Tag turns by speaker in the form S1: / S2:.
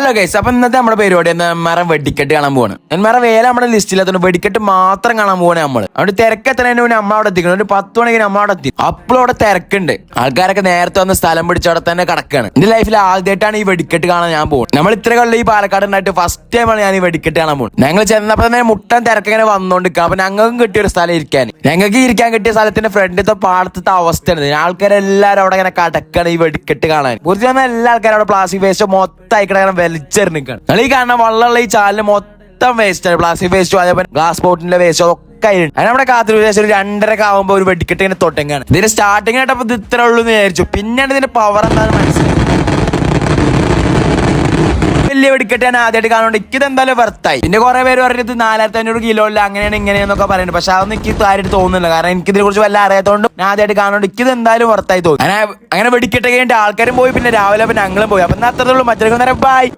S1: Hello guys, അപ്പൊ ഇന്നത്തെ നമ്മുടെ പരിപാടി നെന്മാറ വെടിക്കെട്ട് കാണാൻ പോവാണ്. നെന്മാറ വേല നമ്മുടെ ലിസ്റ്റിലെത്തുന്നു. വെടിക്കെട്ട് മാത്രം കാണാൻ പോവാണ് നമ്മള്. അവിടെ തിരക്കെത്തുന്നതിന് മുന്നേ അമ്മ അവിടെ എത്തിക്കണം. ഒരു 10 മണിക്ക് അമ്മ അവിടെ എത്തി. അപ്പോഴും അവിടെ തിരക്കുണ്ട്. ആൾക്കാരൊക്കെ നേരത്തെ വന്ന് സ്ഥലം പിടിച്ച് അവിടെ തന്നെ കിടക്കാണ്. എന്റെ ലൈഫിൽ ആദ്യമായിട്ടാണ് ഈ വെടിക്കെട്ട് കാണാൻ ഞാൻ പോകുന്നത്. നമ്മൾ ഇത്ര കൊല്ലം ഈ പാലക്കാട് ഉണ്ടായിട്ട് ഫസ്റ്റ് ടൈമാണ് ഞാൻ ഈ വെടിക്കെട്ട് കാണാൻ പോകുന്നത്. ഞങ്ങൾ ചെന്നപ്പോ തന്നെ മുട്ടൻ തിരക്കിങ്ങനെ വന്നോണ്ടിരിക്കുക. അപ്പൊ ഞങ്ങൾക്കും കിട്ടിയ ഒരു സ്ഥലം ഇരിക്കാൻ. ഞങ്ങൾക്ക് ഇരിക്കാൻ കിട്ടിയ സ്ഥലത്തിന്റെ ഫ്രണ്ടിലത്തെ പാടത്തെ അവസ്ഥയാണ്. ആൾക്കാരെല്ലാരും അവിടെ ഇങ്ങനെ കടക്കാണ് ഈ വെടിക്കെട്ട് കാണാൻ. കുറിച്ച് വന്ന എല്ലാ ആൾക്കാരും അവിടെ പ്ലാസ്റ്റിക് വേസ്റ്റ് മൊത്തം ആയിക്കട വലിച്ചെറിഞ്ഞിക്കാണ്. നിങ്ങൾ ഈ കാണുന്ന വള്ളമുള്ള ഈ ചാലിന് മൊത്തം വേസ്റ്റ് ആണ്. പ്ലാസ്റ്റിക് വേസ്റ്റും അതേപോലെ ഗ്ലാസ് ബോട്ടിന്റെ വേസ്റ്റോ ഒക്കെ അതിന് നമ്മുടെ കാത്തിരി ശേഷം ഒരു 2:30 ആകുമ്പോൾ ഒരു വെടിക്കെട്ട് ഇങ്ങനെ തൊട്ടെങ്ങാണ്. ഇതിന്റെ സ്റ്റാർട്ടിങ് ആയിട്ടപ്പോ ഇത് ഇത്ര ഉള്ളൂ എന്ന് വിചാരിച്ചു. പിന്നെയാണ് ഇതിന്റെ പവർ എന്താണെന്ന് മനസ്സിലായി. വലിയ വെടിക്കെട്ട് ഞാൻ ആദ്യമായിട്ട് കാണുന്നുണ്ട്. എനിക്ക് എന്തായാലും വെർത്തായി. പിന്നെ കുറെ പേര് പറഞ്ഞത് 4500 കിലോ ഇല്ല അങ്ങനെയാണ് ഇങ്ങനെയെന്നൊക്കെ പറയുന്നത്. പക്ഷെ അതൊന്നും എനിക്ക് കാര്യമായിട്ട് തോന്നുന്നില്ല. കാരണം എനിക്ക് ഇതിനെ കുറിച്ച് വല്ല അറിയാത്തതുകൊണ്ടും ഞാൻ ആദ്യമായിട്ട് കാണുന്നുണ്ട്. എനിക്ക് എന്തായാലും വെർത്തായി തോന്നി. അങ്ങനെ വെടിക്കെട്ട് കഴിഞ്ഞിട്ട് ആൾക്കാരും പോയി. പിന്നെ രാവിലെ ഞങ്ങളും പോയി. അപ്പൊ അത്രയുള്ളൂ. മറ്റൊരു ബൈ.